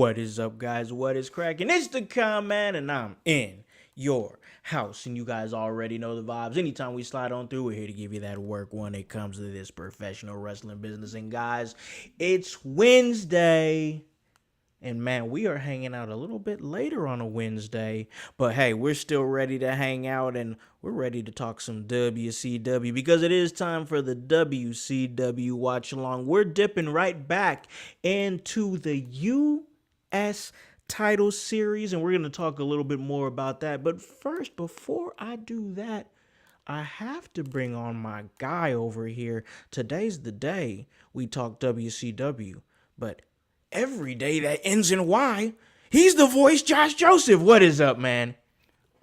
What is up, guys? What is cracking? It's the Con-Man, and I'm in your house. And you guys already know the vibes. Anytime we slide on through, we're here to give you that work when it comes to this professional wrestling business. And guys, it's Wednesday. And man, we are hanging out a little bit later on a Wednesday. But hey, we're still ready to hang out and we're ready to talk some WCW because it is time for the WCW watch along. We're dipping right back into the U.S. title series and we're going to talk a little bit more about that. But first, before I do that, I have to bring on my guy over here. Today's the day we talk WCW. But every day that ends in Y, he's the voice, Josh Joseph. What is up, man?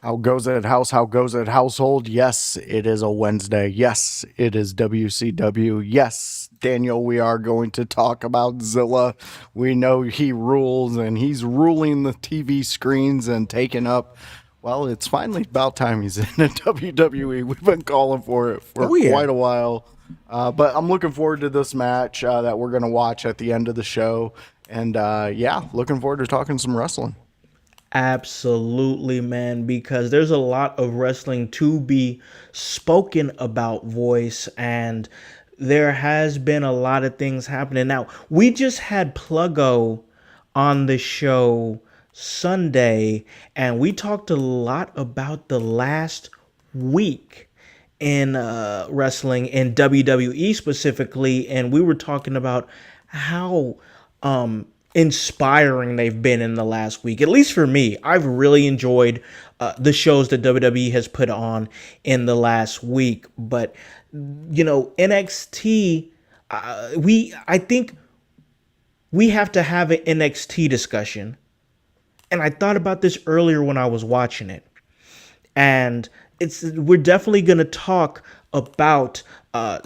How goes it, house? How goes it, household? Yes, it is a Wednesday. Yes, it is WCW. Yes, Daniel, we are going to talk about Zilla. We know he rules, and he's ruling the TV screens and taking up. Well, it's finally about time he's in the WWE. We've been calling for it for quite a while. But I'm looking forward to this match that we're going to watch at the end of the show. And yeah, looking forward to talking some wrestling. Absolutely, man, because there's a lot of wrestling to be spoken about, voice, and there has been a lot of things happening. Now, we just had Pluggo on the show Sunday, and we talked a lot about the last week in wrestling, in WWE specifically, and we were talking about how inspiring they've been in the last week. At least for me, I've really enjoyed the shows that WWE has put on in the last week. But you know, NXT, I think we have to have an NXT discussion. And I thought about this earlier when I was watching it, and we're definitely gonna talk about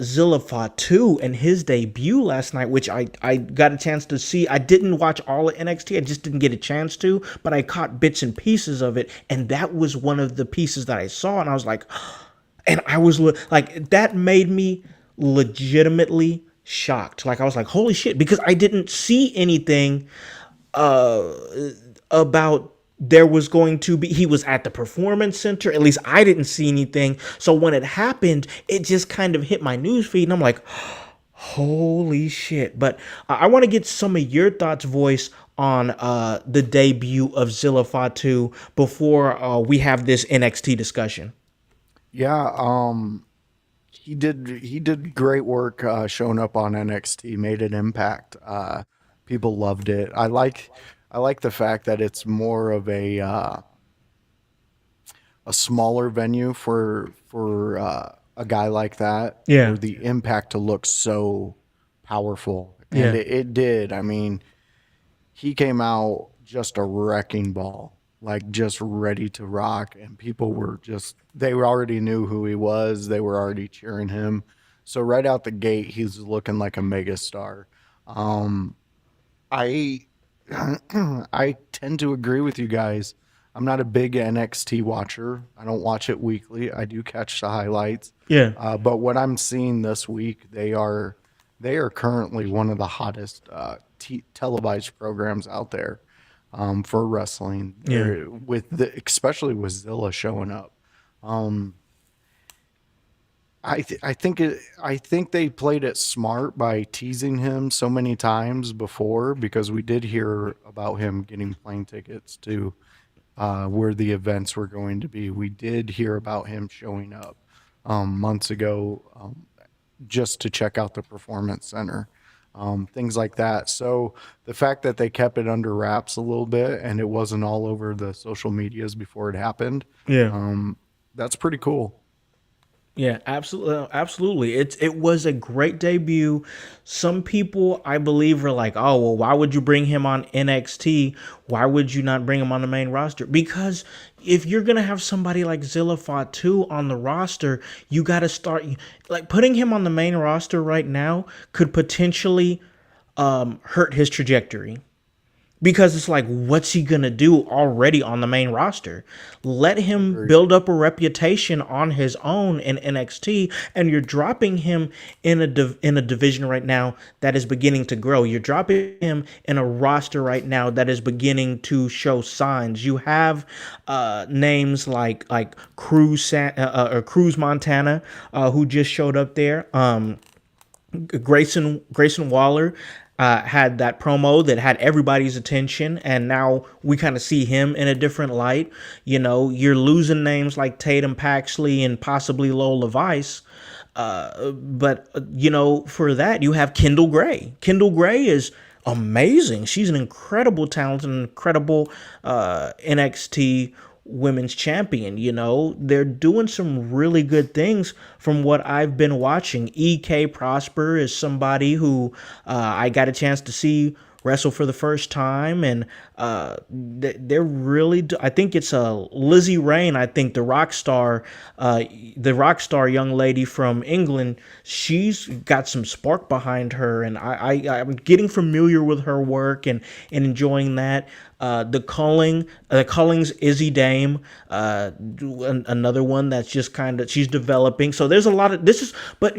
Zilla Fatu and his debut last night, which I got a chance to see. I didn't watch all of NXT. I just didn't get a chance to, but I caught bits and pieces of it. And that was one of the pieces that I saw. And I was like, and I was like, that made me legitimately shocked. Like, I was like, holy shit, because I didn't see anything about there was going to be, he was at the performance center. At least I didn't see anything. So when it happened, it just kind of hit my news feed and I'm like, holy shit. But I want to get some of your thoughts, voice, on the debut of Zilla Fatu before we have this NXT discussion. Yeah, he did great work showing up on NXT, made an impact. People loved it. I like the fact that it's more of a smaller venue for a guy like that. Yeah. For the impact to look so powerful, Yeah. and it did. I mean, he came out just a wrecking ball, like just ready to rock, and people were they already knew who he was. They were already cheering him. So right out the gate, he's looking like a megastar. I tend to agree with you guys. I'm not a big NXT watcher. I don't watch it weekly. I do catch the highlights. Yeah. But what I'm seeing this week, they are currently one of the hottest televised programs out there for wrestling. Yeah. Especially with Zilla showing up. I think they played it smart by teasing him so many times before, because we did hear about him getting plane tickets to where the events were going to be. We did hear about him showing up months ago just to check out the performance center, things like that. So the fact that they kept it under wraps a little bit and it wasn't all over the social medias before it happened, that's pretty cool. Yeah, absolutely, absolutely. It was a great debut. Some people, I believe, are like, "Oh, well, why would you bring him on NXT? Why would you not bring him on the main roster?" Because if you're gonna have somebody like Zilla Fatu on the roster, you got to start, like, putting him on the main roster right now could potentially hurt his trajectory. because it's like, what's he gonna do already on the main roster? Let him build up a reputation on his own in NXT, and you're dropping him in a division right now that is beginning to grow. You're dropping him in a roster right now that is beginning to show signs. You have names like Cruz Montana, who just showed up there. Grayson Waller had that promo that had everybody's attention, and now we kind of see him in a different light. You know, you're losing names like Tatum Paxley and possibly Lola Vice. But you know, for that, you have Kendall Gray. Kendall Gray is amazing. She's an incredible talent, an incredible NXT women's champion. You know, they're doing some really good things from what I've been watching. EK Prosper is somebody who I got a chance to see wrestle for the first time, and they're really. I think it's Lizzie Rain. I think the rock star young lady from England. She's got some spark behind her, and I'm getting familiar with her work and enjoying that. The Cullings Izzy Dame, another one that's just kind of, she's developing. So there's a lot of but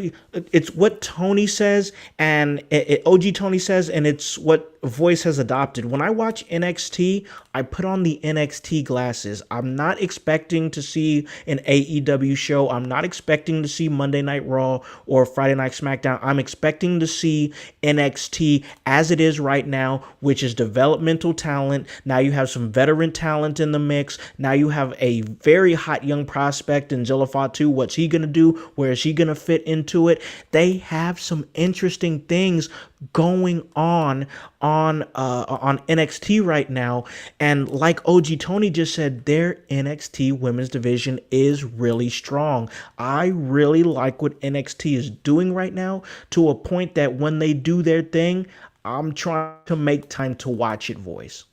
it's what Tony says, and OG Tony says, and it's what Voice has adopted. When I watch NXT, I put on the NXT glasses. I'm not expecting to see an AEW show. I'm not expecting to see Monday Night Raw or Friday Night SmackDown. I'm expecting to see NXT as it is right now, which is developmental talent. Now you have some veteran talent in the mix. Now you have a very hot young prospect in Zilla Fatu. What's he going to do? Where is he going to fit into it? They have some interesting things going on NXT right now, and like OG Tony just said, their NXT women's division is really strong. I really like what NXT is doing right now, to a point that when they do their thing, I'm trying to make time to watch it. Voice.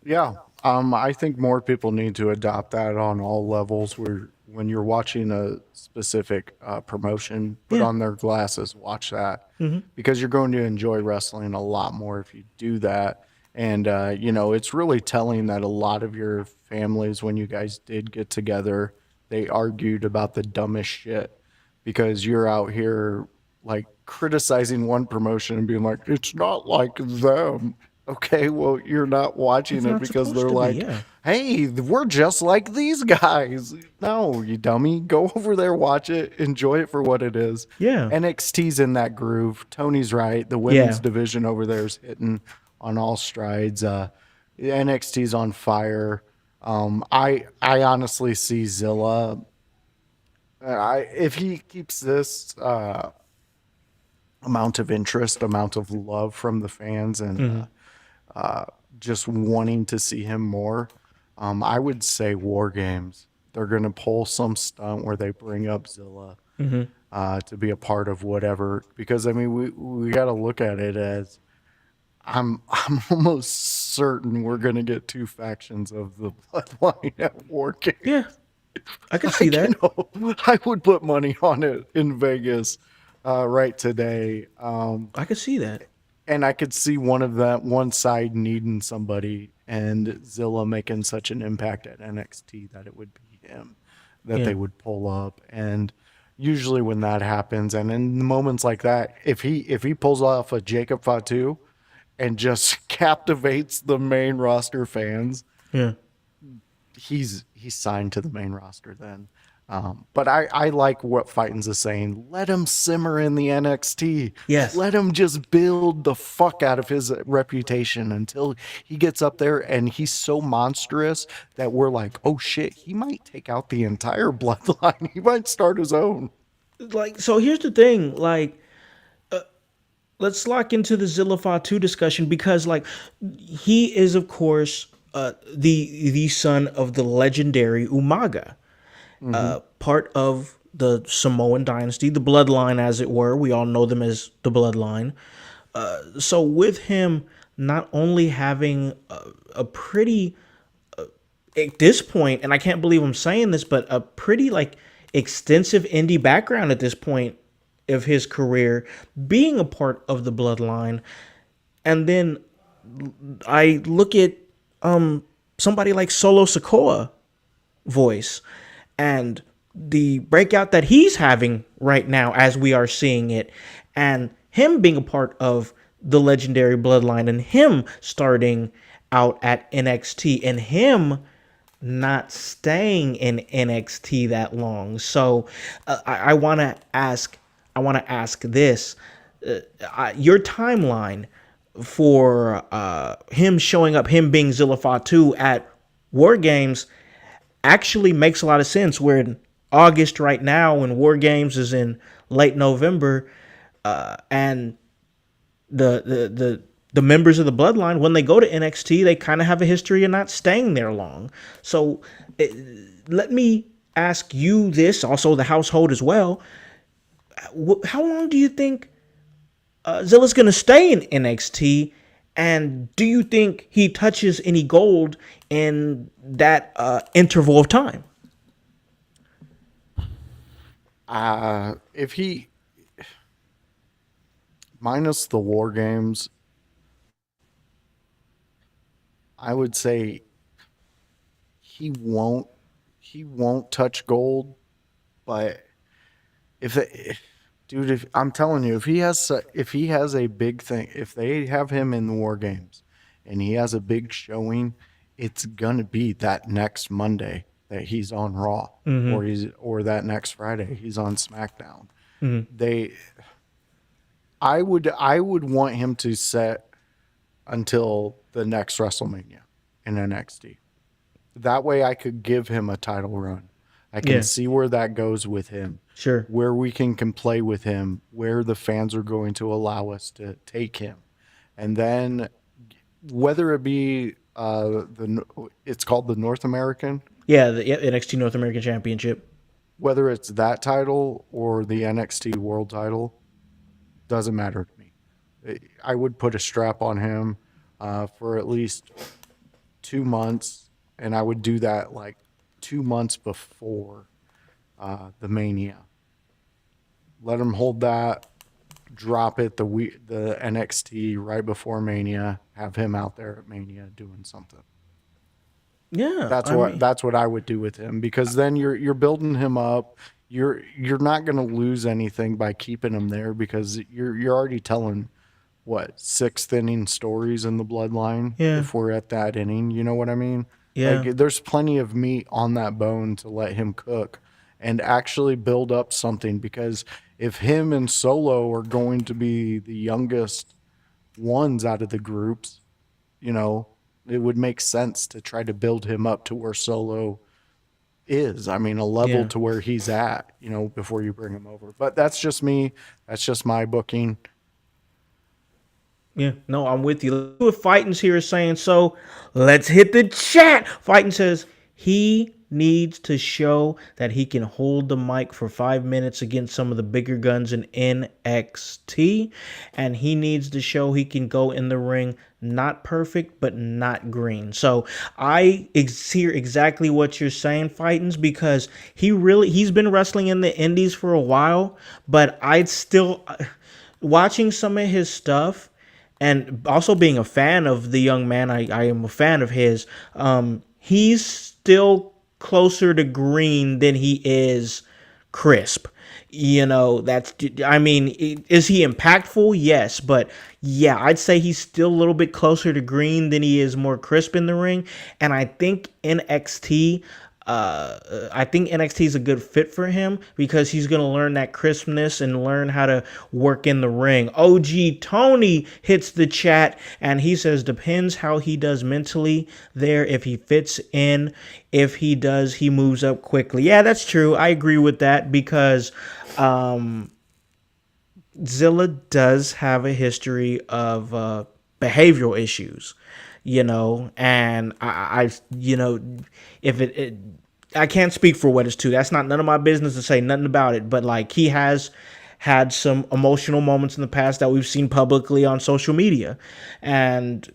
Yeah, I think more people need to adopt that on all levels. Where when you're watching a specific promotion, put on their glasses, watch that, because you're going to enjoy wrestling a lot more if you do that. And you know, it's really telling that a lot of your families, when you guys did get together, they argued about the dumbest shit, because you're out here like criticizing one promotion and being like, it's not like them. Okay, well, you're not watching it because they're like, hey, we're just like these guys. No, you dummy. Go over there, watch it, enjoy it for what it is. Yeah. NXT's in that groove. Tony's right. The women's division over there is hitting on all strides. NXT's on fire. I honestly see Zilla. If he keeps this amount of interest, amount of love from the fans, and just wanting to see him more, I would say War Games. They're going to pull some stunt where they bring up Zilla to be a part of whatever. Because I mean, we got to look at it as I'm almost certain we're going to get two factions of the Bloodline at War Games. Yeah, I can see that. I would put money on it in Vegas right today. I could see that. And I could see one side needing somebody, and Zilla making such an impact at NXT that it would be him that they would pull up. And usually when that happens, and in moments like that, if he pulls off a Jacob Fatu and just captivates the main roster fans, he's signed to the main roster then. But I like what Fightins is saying. Let him simmer in the NXT. Yes. Let him just build the fuck out of his reputation until he gets up there and he's so monstrous that we're like, oh shit, he might take out the entire bloodline. He might start his own. Like, so here's the thing, like, let's lock into the Zilla Fatu discussion, because like, he is of course the son of the legendary Umaga. Part of the Samoan Dynasty, the Bloodline, as it were. We all know them as the Bloodline. So with him not only having a pretty, at this point, and I can't believe I'm saying this, but a pretty like extensive indie background at this point of his career, being a part of the Bloodline, and then I look at somebody like Solo Sikoa voice and the breakout that he's having right now as we are seeing it, and him being a part of the legendary bloodline, and him starting out at NXT, and him not staying in NXT that long. So I want to ask, this: your timeline for him showing up, him being Zilla Fatu at War Games, actually makes a lot of sense. We're in August right now, and War Games is in late November, and the members of the bloodline, when they go to NXT, they kind of have a history of not staying there long. So let me ask you this, also the household as well. How long do you think Zilla's going to stay in NXT? And do you think he touches any gold in that interval of time? If he, minus the War Games, I would say he won't touch gold. But if I'm telling you, if he has a big thing, if they have him in the War Games and he has a big showing, it's gonna be that next Monday that he's on Raw, or that next Friday he's on SmackDown. I would want him to set until the next WrestleMania in NXT. That way I could give him a title run. I can see where that goes with him. Sure. Where we can play with him, where the fans are going to allow us to take him. And then whether it be it's called the North American. Yeah, the NXT North American Championship. Whether it's that title or the NXT World title, doesn't matter to me. I would put a strap on him for at least 2 months, and I would do that like 2 months before the Mania. Let him hold that, drop it the NXT right before Mania, have him out there at Mania doing something. Yeah, that's what I would do with him, because then you're building him up. You're not going to lose anything by keeping him there, because you're already telling what, 6th inning stories in the bloodline. Yeah. If we're at that inning, you know what I mean? Yeah. Like, there's plenty of meat on that bone to let him cook and actually build up something, because if him and Solo are going to be the youngest ones out of the groups, you know, it would make sense to try to build him up to where Solo is. I mean, a level to where he's at, you know, before you bring him over. But that's just me. That's just my booking. Yeah, no, I'm with you. What Fightins here is saying, so let's hit the chat. Fightin says he needs to show that he can hold the mic for 5 minutes against some of the bigger guns in NXT, and he needs to show he can go in the ring not perfect but not green. So I hear exactly what you're saying, Fightins, because he's been wrestling in the indies for a while, but I'd still watching some of his stuff and also being a fan of the young man. I am a fan of his. He's still closer to green than he is crisp. You know, I mean, is he impactful? Yes, but yeah, I'd say he's still a little bit closer to green than he is more crisp in the ring. And I think NXT is a good fit for him, because he's going to learn that crispness and learn how to work in the ring. OG Tony hits the chat and he says, depends how he does mentally there. If he fits in, if he does, he moves up quickly. Yeah, that's true. I agree with that, because Zilla does have a history of behavioral issues, you know, and I you know, if I can't speak for what it's to. That's not none of my business to say nothing about it, but like, he has had some emotional moments in the past that we've seen publicly on social media, and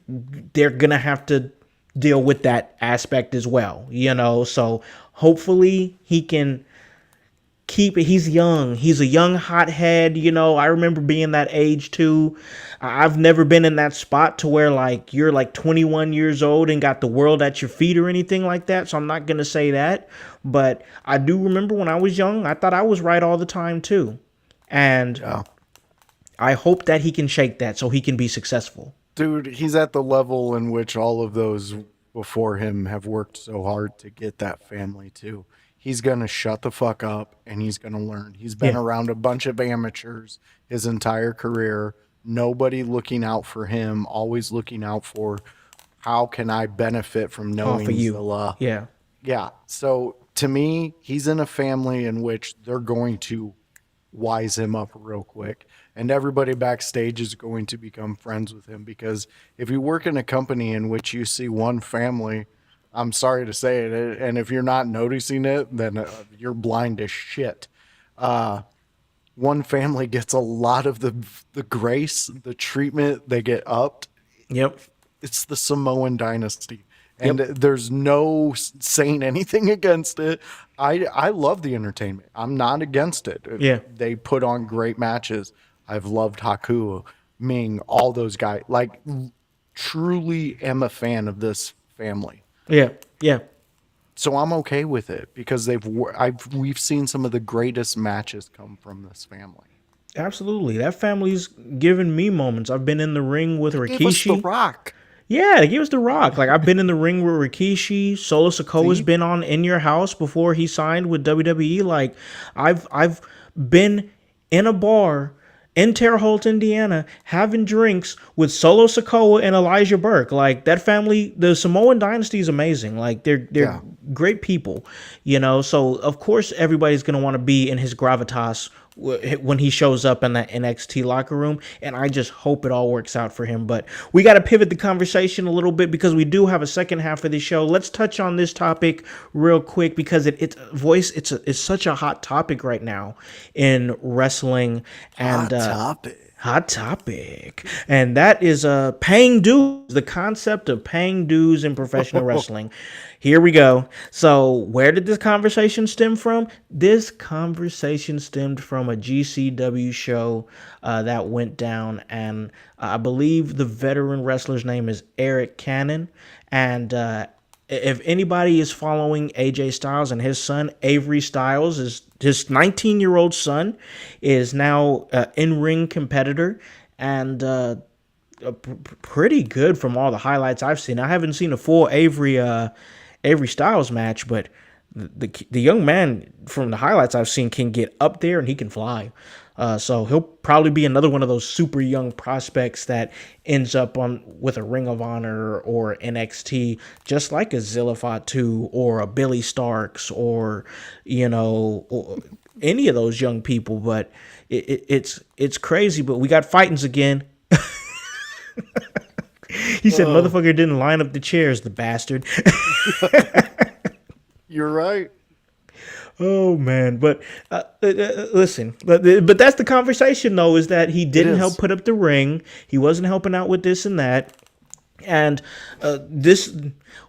they're gonna have to deal with that aspect as well, you know. So hopefully he can keep it. He's young. He's a young hothead. I remember being that age too. I've never been in that spot to where like you're like 21 years old and got the world at your feet or anything like that. So I'm not going to say that. But I do remember when I was young, I thought I was right all the time too. And Yeah. I hope that he can shake that so he can be successful. Dude, he's at the level in which all of those before him have worked so hard to get that family too. He's going to shut the fuck up and he's going to learn. He's been Yeah. around a bunch of amateurs his entire career. Nobody looking out for him, always looking out for how can I benefit from knowing For you. Zilla. Yeah. Yeah. So to me, he's in a family in which they're going to wise him up real quick. And everybody backstage is going to become friends with him because if you work in a company in which you see one family, I'm sorry to say it, and if you're not noticing it, then you're blind as shit. One family gets a lot of the grace, the treatment, they get upped. Yep. It's the Samoan Dynasty. And Yep. there's no saying anything against it. I love the entertainment. I'm not against it. Yeah. They put on great matches. I've loved Haku, Ming, all those guys. Like, truly am a fan of this family. Yeah. Yeah. So I'm okay with it because we've seen some of the greatest matches come from this family. Absolutely. That family's given me moments. I've been in the ring with Give us The Rikishi. Rock. Yeah, they give us The Rock. Like, I've been in the ring with Rikishi. Solo Sikoa's See? been on In Your House before he signed with WWE. Like, I've been in a bar in Terre Haute, Indiana, having drinks with Solo Sikoa and Elijah Burke. Like, that family, the Samoan Dynasty is amazing. Like, they're Yeah. great people, So of course everybody's gonna want to be in his gravitas when he shows up in that NXT locker room, and I just hope it all works out for him. But we got to pivot the conversation a little bit because we do have a second half of the show. Let's touch on this topic real quick because it's such a hot topic right now in wrestling and Topic. hot topic, and that is paying dues, the concept of paying dues in professional wrestling. Here we go. So where did this conversation stem from? This conversation stemmed from a GCW show that went down, and I believe the veteran wrestler's name is Eric Cannon. And if anybody is following AJ Styles and his son, Avery Styles, is his 19-year-old son, is now an in-ring competitor and pretty good from all the highlights I've seen. I haven't seen a full Avery Styles match, but the young man from the highlights I've seen can get up there and he can fly. So he'll probably be another one of those super young prospects that ends up on with a Ring of Honor or NXT, just like a Zilla Fatu or a Billy Starks or or any of those young people. But it's crazy. But we got fightings again. He said, "Motherfucker didn't line up the chairs, the bastard." You're right. Oh man, but listen, but that's the conversation though, is that he didn't help put up the ring. He wasn't helping out with this and that, and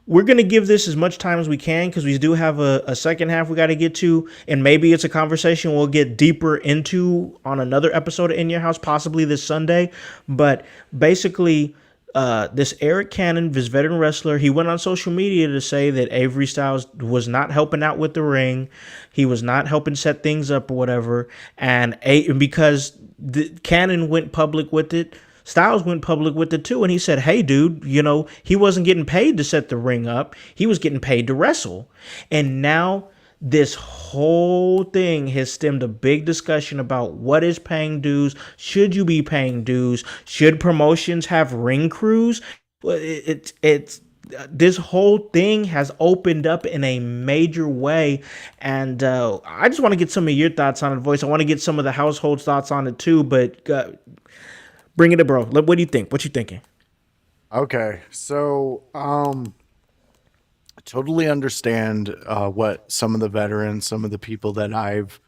we're gonna give this as much time as we can because we do have a second half we got to get to, and maybe it's a conversation we'll get deeper into on another episode of In Your House, possibly this Sunday. But basically, this Eric Cannon, this veteran wrestler, he went on social media to say that Avery Styles was not helping out with the ring. He was not helping set things up or whatever. And because Cannon went public with it, Styles went public with it too. And he said, hey, dude, he wasn't getting paid to set the ring up. He was getting paid to wrestle. And now this whole thing has stemmed a big discussion about what is paying dues. Should you be paying dues? Should promotions have ring crews? It's this whole thing has opened up in a major way, and I just want to get some of your thoughts on it, Voice. I want to get some of the household's thoughts on it too, but bring it up, bro. What do you think? What you thinking? Okay, so I totally understand what some of the veterans, some of the people that I've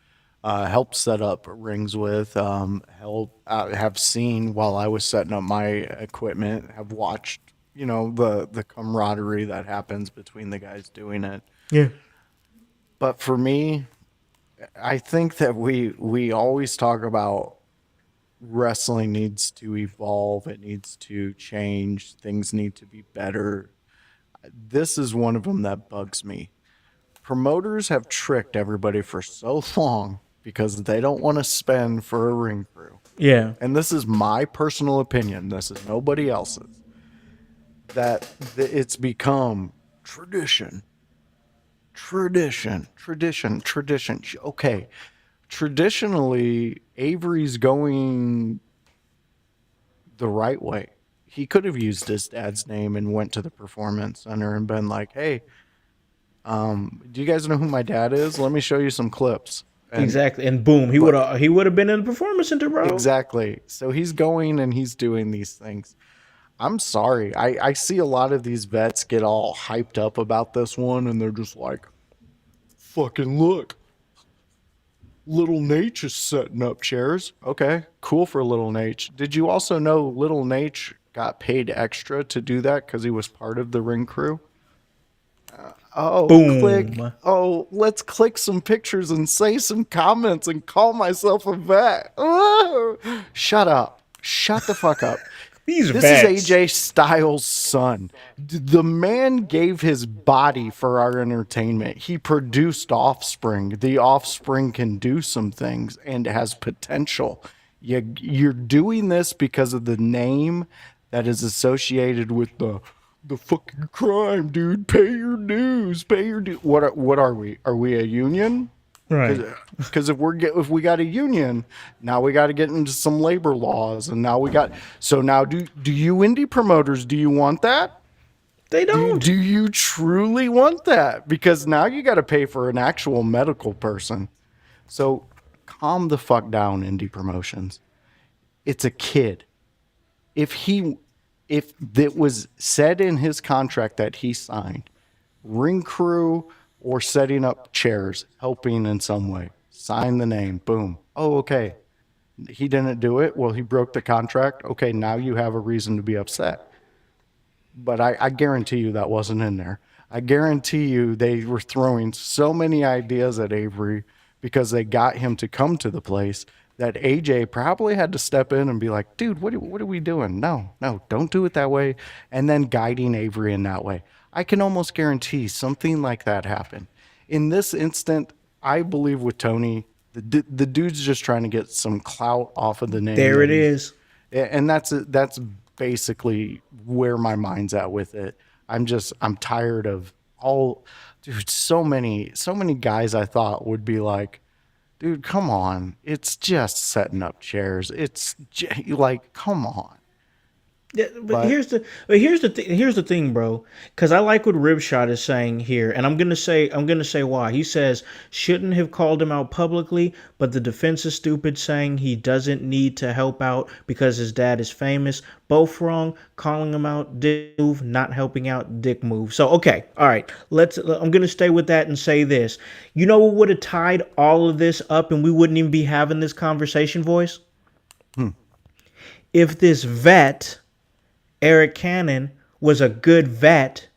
helped set up rings with, have seen while I was setting up my equipment, have watched, the camaraderie that happens between the guys doing it. Yeah. But for me, I think that we always talk about wrestling needs to evolve, it needs to change, things need to be better. This is one of them that bugs me. Promoters have tricked everybody for so long because they don't want to spend for a ring crew. Yeah. And this is my personal opinion, this is nobody else's, that it's become tradition. Okay, traditionally, Avery's going the right way. He could have used his dad's name and went to the performance center and been like, "Hey, do you guys know who my dad is? Let me show you some clips." And Exactly. And boom, he would have been in the performance center, bro. exactly. So he's going and he's doing these things. I'm sorry. I see a lot of these vets get all hyped up about this one, and they're just like, "Fucking look. Little Nate is setting up chairs." Okay, cool for Little Nate. Did you also know Little Nate got paid extra to do that because he was part of the ring crew? Boom. Click. Oh, let's click some pictures and say some comments and call myself a vet. Oh, shut up. Shut the fuck up. These This vets. is AJ Styles' son. The man gave his body for our entertainment. He produced offspring. The offspring can do some things and has potential. You're doing this because of the name that is associated with the fucking crime, dude. Pay your dues. Pay your dues. What are we? Are we a union? Right. Because if we got a union, now we got to get into some labor laws, and now now do you indie promoters, do you want that? They don't. Do you truly want that? Because now you got to pay for an actual medical person. So calm the fuck down, indie promotions. It's a kid. If it was said in his contract that he signed, ring crew or setting up chairs, helping in some way, sign the name, boom. Oh, okay. He didn't do it. Well, he broke the contract. Okay, now you have a reason to be upset. But I guarantee you that wasn't in there. I guarantee you they were throwing so many ideas at Avery because they got him to come to the place that AJ probably had to step in and be like, "Dude, what are we doing? No, don't do it that way." And then guiding Avery in that way. I can almost guarantee something like that happened. In this instant, I believe with Tony, the dude's just trying to get some clout off of the name. There it is. And that's basically where my mind's at with it. I'm tired of so many guys I thought would be like, "Dude, come on. It's just setting up chairs. It's like, come on." Yeah, but here's the thing, bro. Because I like what Ribshot is saying here, and I'm gonna say why. He says shouldn't have called him out publicly, but the defense is stupid, saying he doesn't need to help out because his dad is famous. Both wrong. Calling him out, dick move. Not helping out, dick move. So okay, all right. I'm gonna stay with that and say this. You know what would have tied all of this up, and we wouldn't even be having this conversation, voice. If this vet, Eric Cannon, was a good vet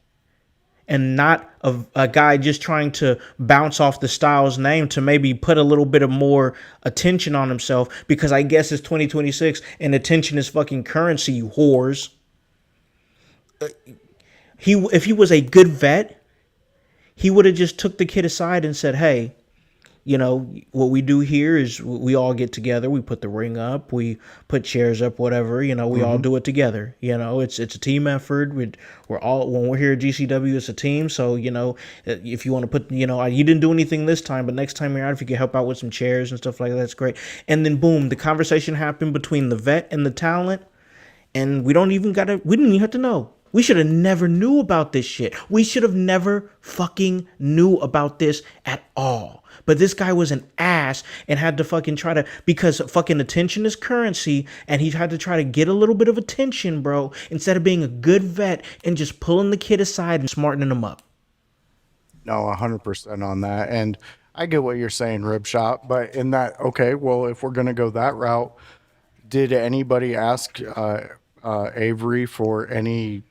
and not a guy just trying to bounce off the Styles name to maybe put a little bit of more attention on himself, because I guess it's 2026 and attention is fucking currency, you whores. If he was a good vet, he would have just took the kid aside and said, "Hey, you know, what we do here is we all get together. We put the ring up. We put chairs up, whatever. You know, we all do it together. You know, it's a team effort. We're all, when we're here at GCW, it's a team. So, you know, if you want to put, you know, you didn't do anything this time, but next time you're out, if you can help out with some chairs and stuff like that, that's great." And then boom, the conversation happened between the vet and the talent. And we didn't even have to know. We should have never knew about this shit. We should have never fucking knew about this at all. But this guy was an ass and had to fucking try to, because fucking attention is currency, and he had to try to get a little bit of attention, bro, instead of being a good vet and just pulling the kid aside and smartening him up. No, 100% on that. And I get what you're saying, Ribshot, but in that, okay, well, if we're going to go that route, did anybody ask Avery for any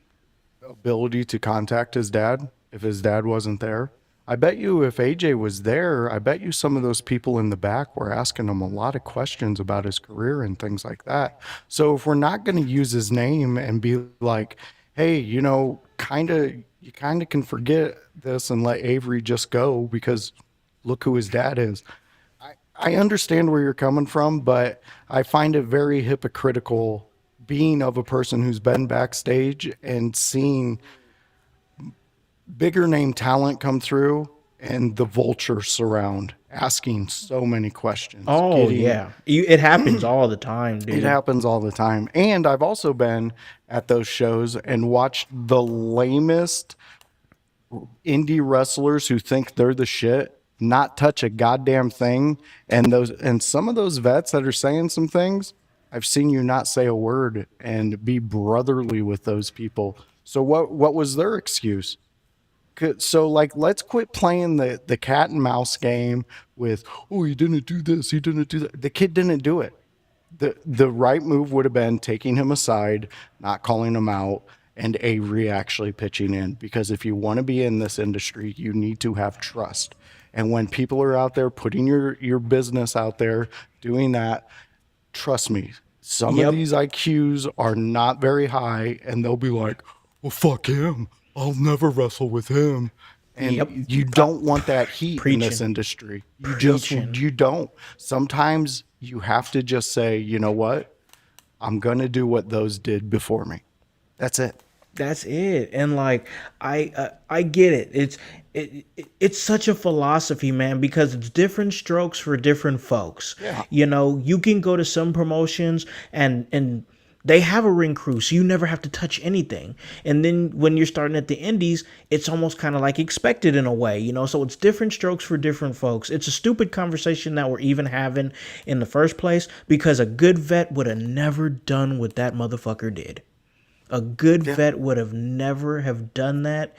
ability to contact his dad if his dad wasn't there? I bet you if AJ was there, I bet you some of those people in the back were asking him a lot of questions about his career and things like that. So if we're not going to use his name and be like, hey, you know, you kind of can forget this and let Avery just go because look who his dad is. I understand where you're coming from, but I find it very hypocritical being of a person who's been backstage and seeing bigger name talent come through and the vulture surround asking so many questions. Oh yeah, it happens all the time, dude. It happens all the time. And I've also been at those shows and watched the lamest indie wrestlers who think they're the shit not touch a goddamn thing. And some of those vets that are saying some things, I've seen you not say a word and be brotherly with those people. So what was their excuse? So, like, let's quit playing the cat and mouse game with, oh, he didn't do this, he didn't do that. The kid didn't do it. The right move would have been taking him aside, not calling him out, and Avery actually pitching in. Because if you want to be in this industry, you need to have trust. And when people are out there putting your business out there, doing that, trust me, some of these IQs are not very high, and they'll be like, well, fuck him. I'll never wrestle with him. And you don't want that heat in this industry. You don't. Sometimes you have to just say, you know what? I'm going to do what those did before me. That's it. That's it. And like, I get it. It's such a philosophy, man, because it's different strokes for different folks. Yeah. You know, you can go to some promotions and they have a ring crew, so you never have to touch anything. And then when you're starting at the indies, it's almost kind of like expected in a way, you know? So it's different strokes for different folks. It's a stupid conversation that we're even having in the first place because a good vet would have never done what that motherfucker did. A good vet would have never have done that.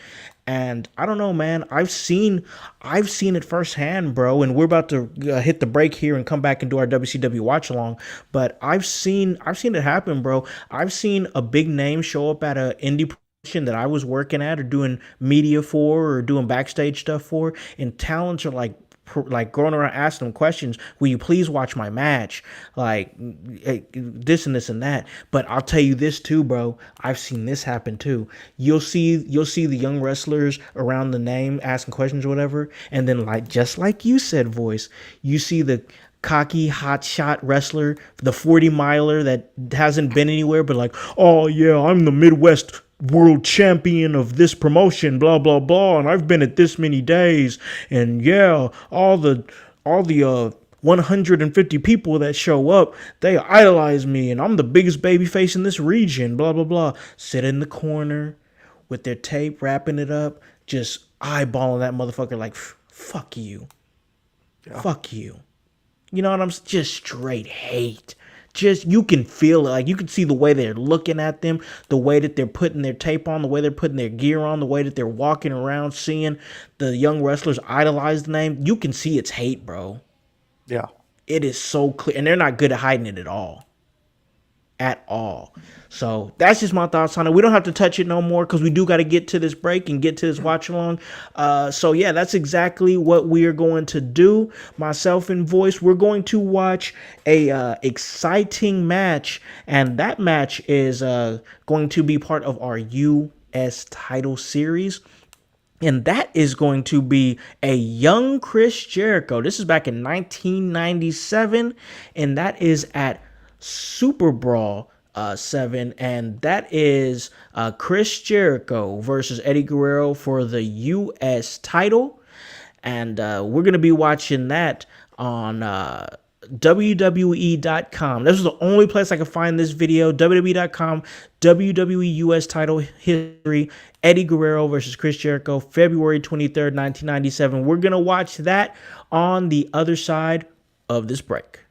And I don't know, man. I've seen it firsthand, bro. And we're about to hit the break here and come back and do our WCW watch along. But I've seen it happen, bro. I've seen a big name show up at an indie promotion that I was working at or doing media for or doing backstage stuff for, and talents are like going around asking them questions. Will you please watch my match? Like this and this and that. But I'll tell you this too, bro. I've seen this happen too. You'll see the young wrestlers around the name asking questions or whatever, and then like just like you said, Voice, you see the cocky hotshot wrestler, the 40 miler that hasn't been anywhere, but like, oh yeah, I'm the Midwest world champion of this promotion, blah blah blah, and I've been at this many days, and yeah, all the 150 people that show up, they idolize me, and I'm the biggest babyface in this region, blah blah blah. Sit in the corner with their tape, wrapping it up, just eyeballing that motherfucker like, fuck you, fuck you. You know what I'm saying? Just straight hate. Just, you can feel it. Like, you can see the way they're looking at them, the way that they're putting their tape on, the way they're putting their gear on, the way that they're walking around, seeing the young wrestlers idolize the name. You can see it's hate, bro. Yeah. It is so clear. And they're not good at hiding it at all. At all. So that's just my thoughts on it. We don't have to touch it no more because we do got to get to this break and get to this watch along. So yeah, that's exactly what we are going to do. Myself and Voice, we're going to watch a exciting match, and that match is going to be part of our U.S. title series. And that is going to be a young Chris Jericho. This is back in 1997, and that is at Super Brawl 7, and that is Chris Jericho versus Eddie Guerrero for the U.S. title. And we're going to be watching that on WWE.com. This was the only place I could find this video. WWE.com, WWE US title history, Eddie Guerrero versus Chris Jericho, February 23rd, 1997. We're going to watch that on the other side of this break.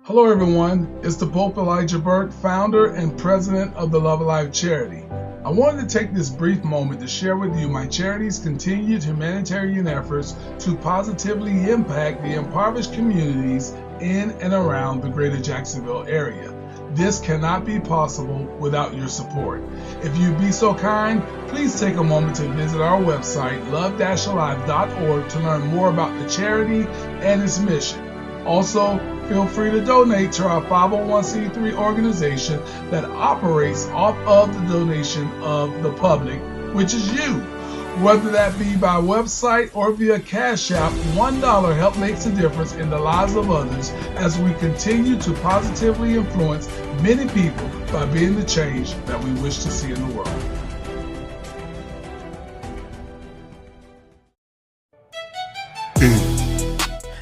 Hello everyone, it's the Pope Elijah Burke, founder and president of the Love Alive charity. I wanted to take this brief moment to share with you my charity's continued humanitarian efforts to positively impact the impoverished communities in and around the greater Jacksonville area. This cannot be possible without your support. If you'd be so kind, please take a moment to visit our website, love-alive.org, to learn more about the charity and its mission. Also, feel free to donate to our 501c3 organization that operates off of the donation of the public, which is you. Whether that be by website or via Cash App, $1 help makes a difference in the lives of others as we continue to positively influence many people by being the change that we wish to see in the world.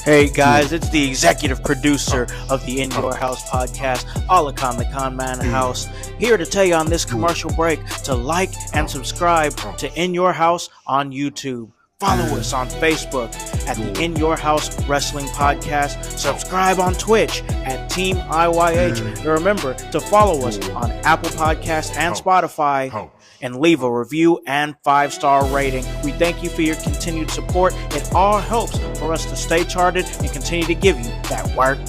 Hey guys, it's the executive producer of the In Your House podcast, Alakan the Con Man House, here to tell you on this commercial break to like and subscribe to In Your House on YouTube. Follow us on Facebook at the In Your House Wrestling Podcast. Subscribe on Twitch at Team IYH. And remember to follow us on Apple Podcasts and Spotify. And leave a review and 5-star rating. We thank you for your continued support. It all helps for us to stay charted and continue to give you that work.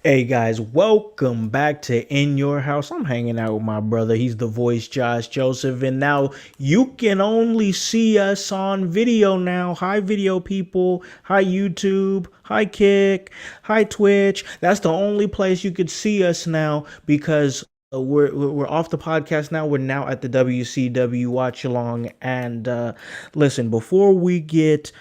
Hey guys, welcome back to In Your House. I'm hanging out with my brother. He's the voice, Josh Joseph. And now you can only see us on video now. Hi, video people. Hi, YouTube. Hi, Kick. Hi, Twitch. That's the only place you could see us now because we're off the podcast now. We're now at the WCW watch along. And listen, before we get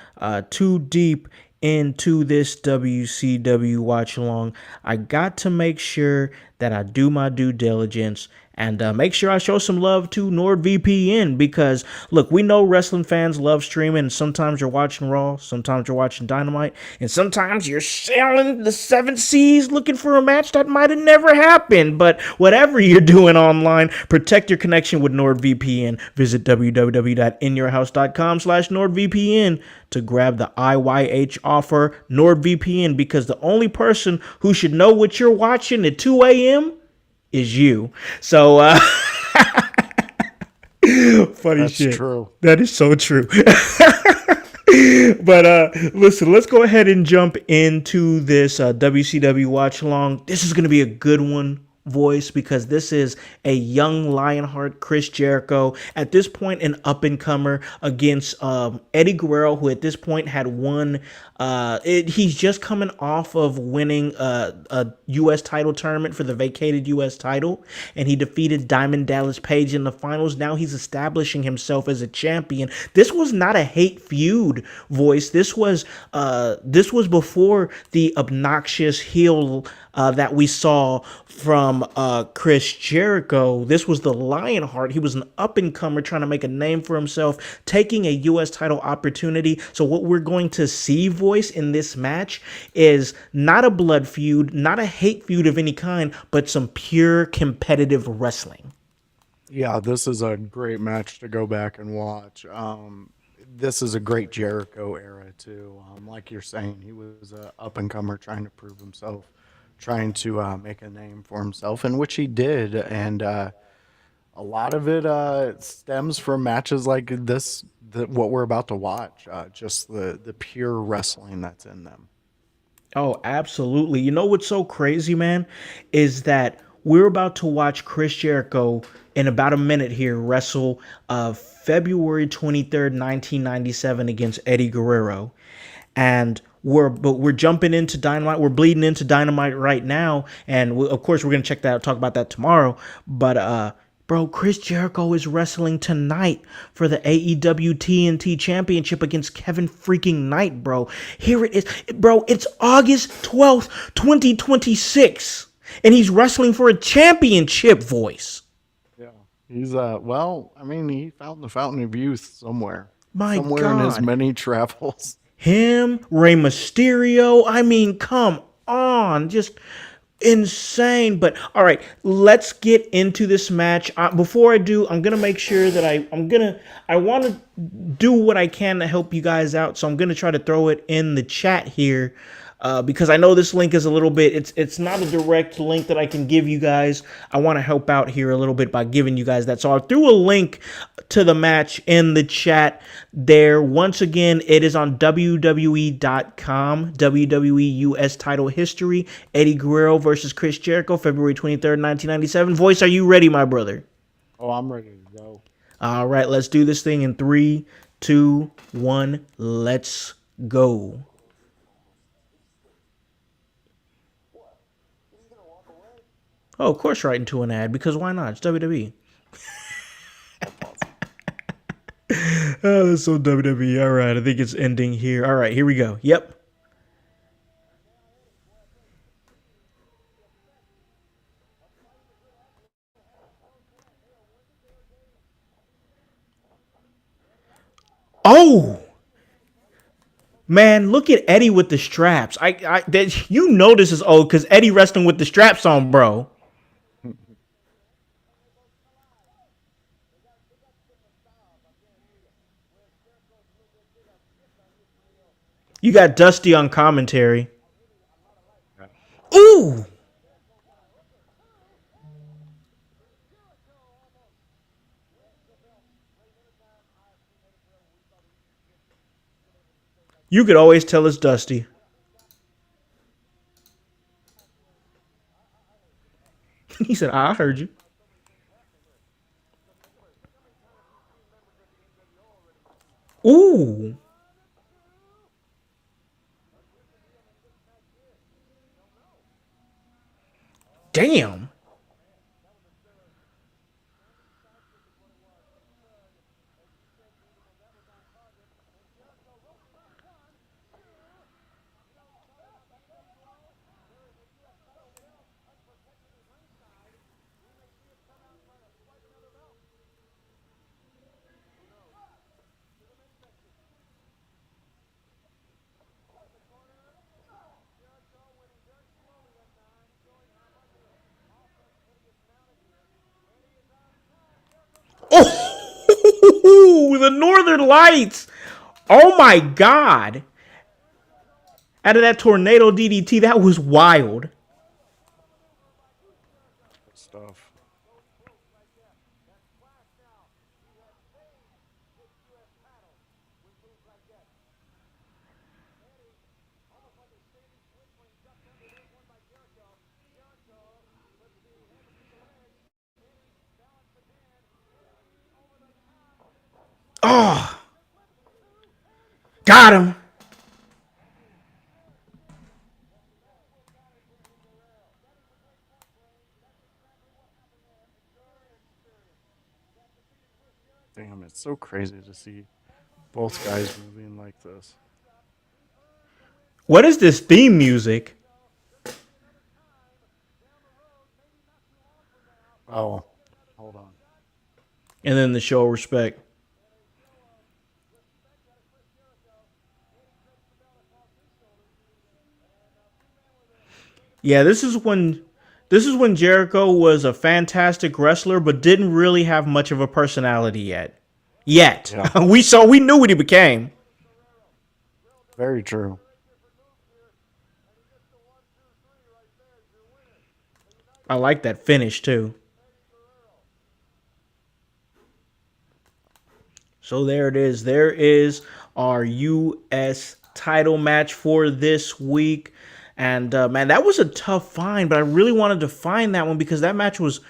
too deep into this WCW watch along, I got to make sure that I do my due diligence and make sure I show some love to NordVPN because, look, we know wrestling fans love streaming, and sometimes you're watching Raw, sometimes you're watching Dynamite, and sometimes you're sailing the 7 seas looking for a match that might have never happened. But whatever you're doing online, protect your connection with NordVPN. Visit www.inyourhouse.com/NordVPN to grab the IYH offer, NordVPN, because the only person who should know what you're watching at 2 a.m. is you. So funny That's shit. true. That is so true. But listen, let's go ahead and jump into this WCW watch along. This is going to be a good one, voice, because this is a young Lionheart, Chris Jericho, at this point an up-and-comer against Eddie Guerrero, who at this point had won. He's just coming off of winning a U.S. title tournament for the vacated U.S. title, and he defeated Diamond Dallas Page in the finals. Now he's establishing himself as a champion. This was not a hate feud, voice. This was before the obnoxious heel that we saw from Chris Jericho. This was the Lionheart. He was an up-and-comer trying to make a name for himself, taking a U.S. title opportunity. So what we're going to see, voice, in this match is not a blood feud, not a hate feud of any kind, but some pure competitive wrestling. Yeah, this is a great match to go back and watch. This is a great Jericho era, too. Like you're saying, he was an up-and-comer trying to prove himself, trying to make a name for himself, in which he did. And a lot of it stems from matches like this, what we're about to watch, just the pure wrestling that's in them. Oh, absolutely. You know what's so crazy, man, is that we're about to watch Chris Jericho in about a minute here wrestle February 23rd, 1997 against Eddie Guerrero. And we're jumping into Dynamite. We're bleeding into Dynamite right now. And of course, we're going to check that out, talk about that tomorrow. But, bro, Chris Jericho is wrestling tonight for the AEW TNT Championship against Kevin freaking Knight, bro. Here it is. Bro, it's August 12th, 2026. And he's wrestling for a championship, voice. Yeah. He's, well, I mean, he found the fountain of youth somewhere. Somewhere in his many travels. Him, Rey Mysterio. I mean, come on. Just insane. But all right, let's get into this match. Before I do, I'm gonna make sure that I want to do what I can to help you guys out. So I'm gonna try to throw it in the chat here. because I know this link is a little bit, it's not a direct link that I can give you guys. I want to help out here a little bit by giving you guys that. So I threw a link to the match in the chat there. Once again, it is on WWE.com, WWE US title history, Eddie Guerrero versus Chris Jericho, February 23rd, 1997. Voice, are you ready, my brother? Oh, I'm ready to go. All right, let's do this thing in 3, 2, 1, let's go. Oh, of course, right into an ad, because why not? It's WWE. Oh, that's so WWE. All right, I think it's ending here. All right, here we go. Yep. Oh! Man, look at Eddie with the straps. You know this is old because Eddie wrestling with the straps on, bro. You got Dusty on commentary. Ooh! You could always tell it's Dusty. He said, I heard you. Ooh. Damn. Oh, the Northern Lights. Oh my God. Out of that tornado DDT, that was wild. Stuff. Oh. Got him. Damn, it's so crazy to see both guys moving like this. What is this theme music? Oh, hold on. And then the show of respect. Yeah, this is when Jericho was a fantastic wrestler, but didn't really have much of a personality yet. Yeah. We knew what he became. Very true. I like that finish too. So there it is. There is our U.S. title match for this week. And man, that was a tough find, but I really wanted to find that one because that match was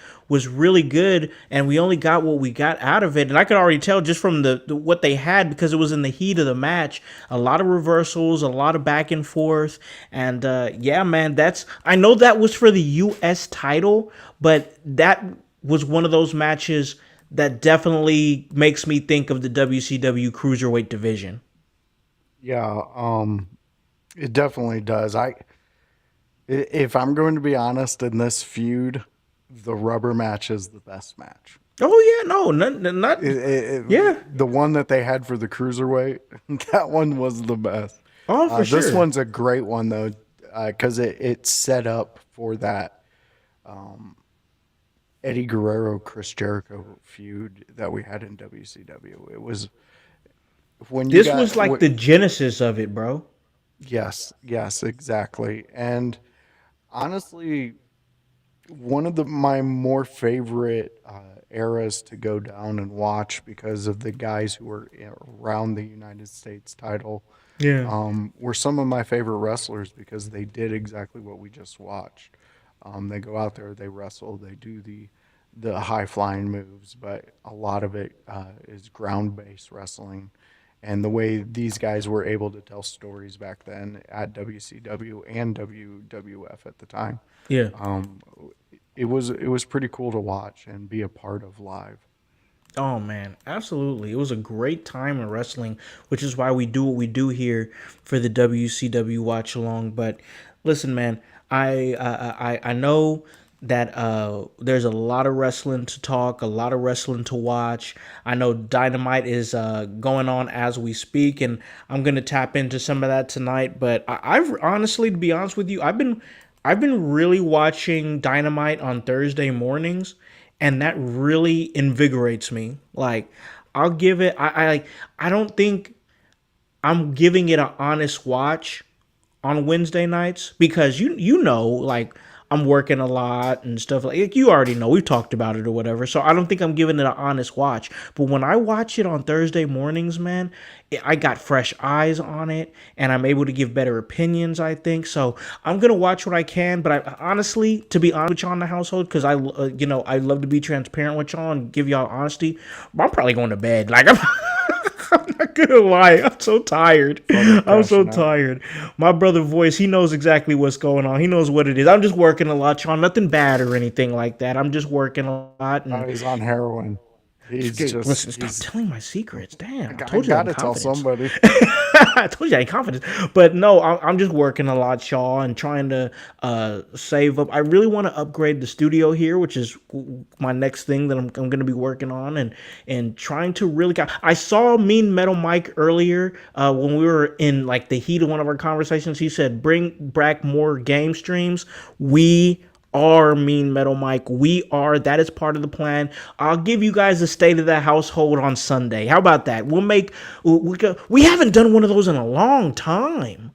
really good, and we only got what we got out of it. And I could already tell just from the what they had because it was in the heat of the match. A lot of reversals, a lot of back and forth, and yeah, man, I know that was for the U.S. title, but that was one of those matches that definitely makes me think of the WCW Cruiserweight division. Yeah, it definitely does. If I'm going to be honest, in this feud, the rubber match is the best match. Oh yeah, no, not yeah. The one that they had for the cruiserweight, that one was the best. Oh, for sure. This one's a great one though, because it's set up for that Eddie Guerrero Chris Jericho feud that we had in WCW. It was when this was like the genesis of it, bro. Yes, yes, exactly. And honestly, one of my more favorite eras to go down and watch because of the guys who were around the United States title Yeah. were some of my favorite wrestlers because they did exactly what we just watched. They go out there, they wrestle, they do the high flying moves, but a lot of it is ground based wrestling. And the way these guys were able to tell stories back then at WCW and WWF at the time, Yeah. um, it was pretty cool to watch and be a part of live. Oh man, absolutely. It was a great time in wrestling, which is why we do what we do here for the WCW watch along. But listen, man, I know that there's a lot of wrestling to talk, a lot of wrestling to watch. I know Dynamite is going on as we speak, and I'm gonna tap into some of that tonight. But I've honestly, to be honest with you, I've been really watching Dynamite on Thursday mornings, and that really invigorates me. Like, I'll give it. I don't think I'm giving it an honest watch on Wednesday nights because like I'm working a lot and stuff like you already know we've talked about it or whatever. So I don't think I'm giving it an honest watch. But when I watch it on Thursday mornings, man, I got fresh eyes on it and I'm able to give better opinions, I think. So I'm gonna watch what I can. But I honestly, to be honest with y'all in the household, because I love to be transparent with y'all and give y'all honesty. I'm probably going to bed. Like I'm not gonna lie, I'm so tired. I'm so tired. My brother Voice, he knows exactly what's going on. He knows what it is. I'm just working a lot, Sean. Nothing bad or anything like that. I'm just working a lot. Oh, And he's on heroin. listen, stop telling my secrets. Damn, I I told you that gotta in tell confidence. somebody. I told you that in confidence. But no, I'm just working a lot, Shaw, and trying to save up. I really want to upgrade the studio here, which is my next thing that I'm going to be working on, and trying to really. I saw Mean Metal Mike earlier when we were in like the heat of one of our conversations. He said, "Bring back more game streams." We are Mean Metal Mike. We are. That is part of the plan. I'll give you guys a state of the household on Sunday. How about that? We haven't done one of those in a long time.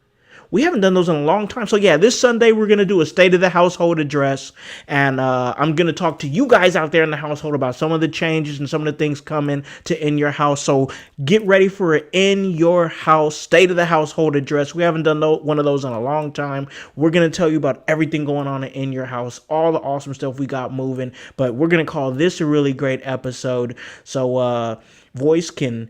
We haven't done those in a long time. So yeah, this Sunday we're going to do a state of the household address. And I'm going to talk to you guys out there in the household about some of the changes and some of the things coming to In Your House. So get ready for an In Your House state of the household address. We haven't done one of those in a long time. We're going to tell you about everything going on in Your House, all the awesome stuff we got moving. But we're going to call this a really great episode. So Voice can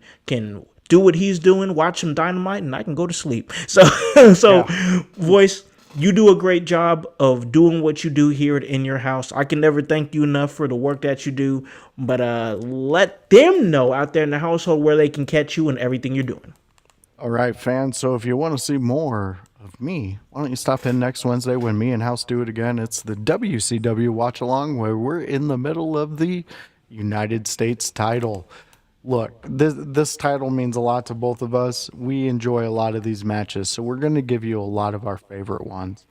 do what he's doing, watch some Dynamite, and I can go to sleep. So Yeah. Voice, you do a great job of doing what you do here at In Your House. I can never thank you enough for the work that you do, but let them know out there in the household where they can catch you and everything you're doing. All right, fans. So if you want to see more of me, why don't you stop in next Wednesday when me and House do it again? It's the WCW Watch Along where we're in the middle of the United States title. Look, this title means a lot to both of us. We enjoy a lot of these matches, so we're going to give you a lot of our favorite ones.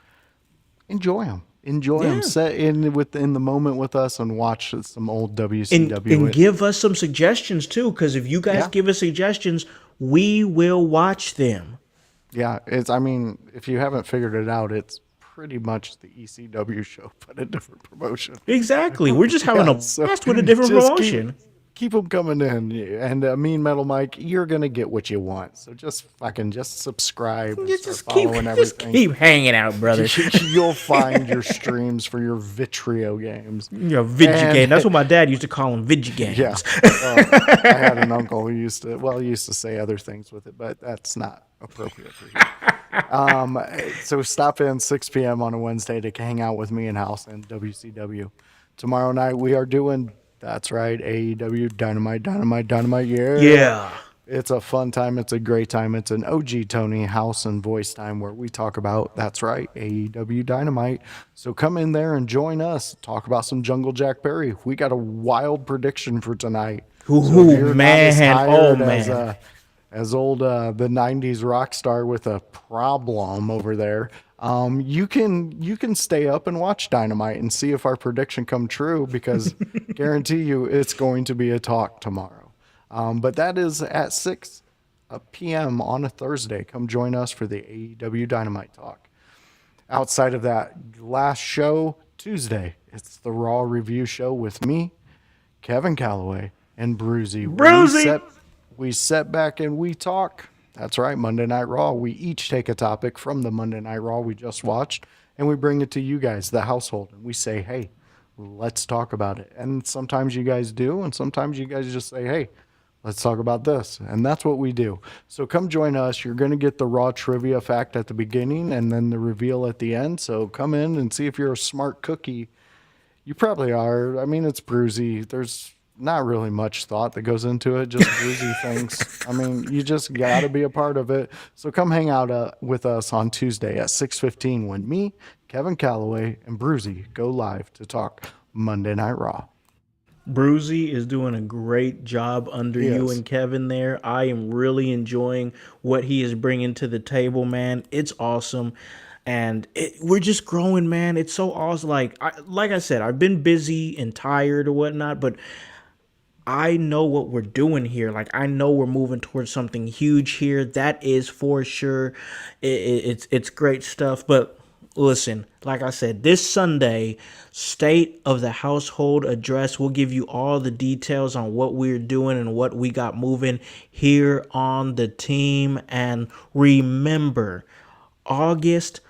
Enjoy them. Enjoy them. Set in the moment with us and watch some old WCW. And give us some suggestions too, because if you guys give us suggestions, we will watch them. Yeah, I mean, if you haven't figured it out, it's pretty much the ECW show, but a different promotion. Exactly. We're just having a blast with a different promotion. Keep them coming in. And Mean Metal Mike, you're going to get what you want. So just subscribe and Just keep hanging out, brother. You'll find your streams for your Vitrio games. Your Vidgy game. That's what my dad used to call them, Vidgy games. Yeah. I had an uncle who used to say other things with it, but that's not appropriate for you. So stop in 6 p.m. on a Wednesday to hang out with me and House and WCW. Tomorrow night we are doing, that's right, AEW Dynamite. Yeah. It's a fun time. It's a great time. It's an OG Tony House and Voice time where we talk about, that's right, AEW Dynamite. So come in there and join us. Talk about some Jungle Jack Perry. We got a wild prediction for tonight. As old the 90s rock star with a problem over there, you can stay up and watch Dynamite and see if our prediction come true, because guarantee you it's going to be a talk tomorrow. But that is at 6 p.m. on a Thursday. Come join us for the AEW Dynamite Talk. Outside of that last show, Tuesday, it's the Raw Review Show with me, Kevin Calloway, and Bruzy. We sit back and we talk. That's right, Monday Night Raw. We each take a topic from the Monday Night Raw we just watched, and we bring it to you guys, the household, and we say, hey, let's talk about it. And sometimes you guys do, and sometimes you guys just say, hey, let's talk about this. And that's what we do. So come join us. You're going to get the Raw trivia fact at the beginning and then the reveal at the end. So come in and see if you're a smart cookie. You probably are. I mean, it's Bruzy. There's not really much thought that goes into it, just Bruzy things. I mean, you just got to be a part of it. So come hang out with us on Tuesday at 6:15 when me, Kevin Calloway, and Bruzy go live to talk Monday Night Raw. Bruzy is doing a great job under you and Kevin there. I am really enjoying what he is bringing to the table, man. It's awesome. And we're just growing, man. It's so awesome. Like I said, I've been busy and tired or whatnot, but I know what we're doing here. Like, I know we're moving towards something huge here. That is for sure. It's great stuff. But listen, like I said, this Sunday, State of the Household Address. We'll give you all the details on what we're doing and what we got moving here on the team. And remember, August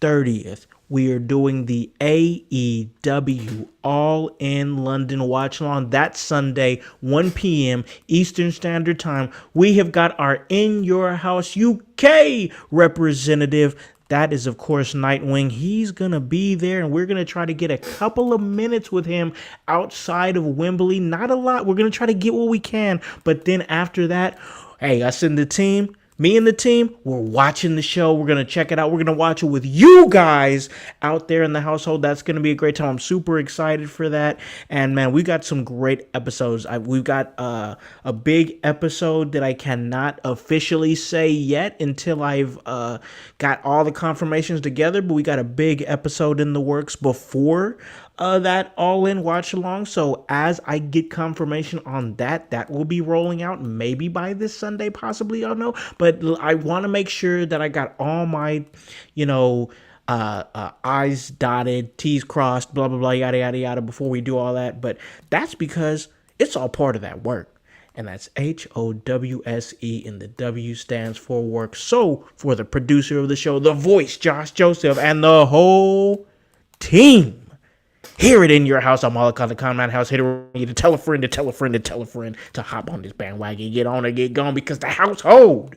30th, we are doing the AEW All in London Watch Along. That Sunday, 1 p.m. Eastern Standard Time. We have got our In Your House UK representative. That is, of course, Nightwing. He's going to be there, and we're going to try to get a couple of minutes with him outside of Wembley. Not a lot. We're going to try to get what we can. But then after that, hey, us and the team, me and the team, we're watching the show. We're going to check it out. We're going to watch it with you guys out there in the household. That's going to be a great time. I'm super excited for that. And, man, we got some great episodes. We've got a big episode that I cannot officially say yet until I've got all the confirmations together. But we got a big episode in the works before that all-in watch-along. So as I get confirmation on that will be rolling out maybe by this Sunday, possibly, I don't know. But I want to make sure that I got all my, I's dotted, T's crossed, blah, blah, blah, yada, yada, yada, before we do all that. But that's because it's all part of that work. And that's HOWSE, and the W stands for work. So for the producer of the show, the voice, Josh Joseph, and the whole team, hear it in your house. I'm all the Con Man House. Hit it to tell a friend, to tell a friend, to tell a friend to hop on this bandwagon, get on or get gone, because the household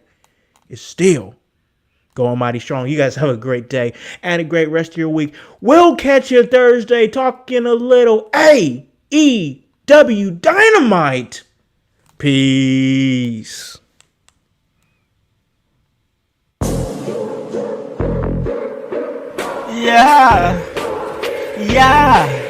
is still going mighty strong. You guys have a great day and a great rest of your week. We'll catch you Thursday talking a little AEW Dynamite. Peace. Yeah.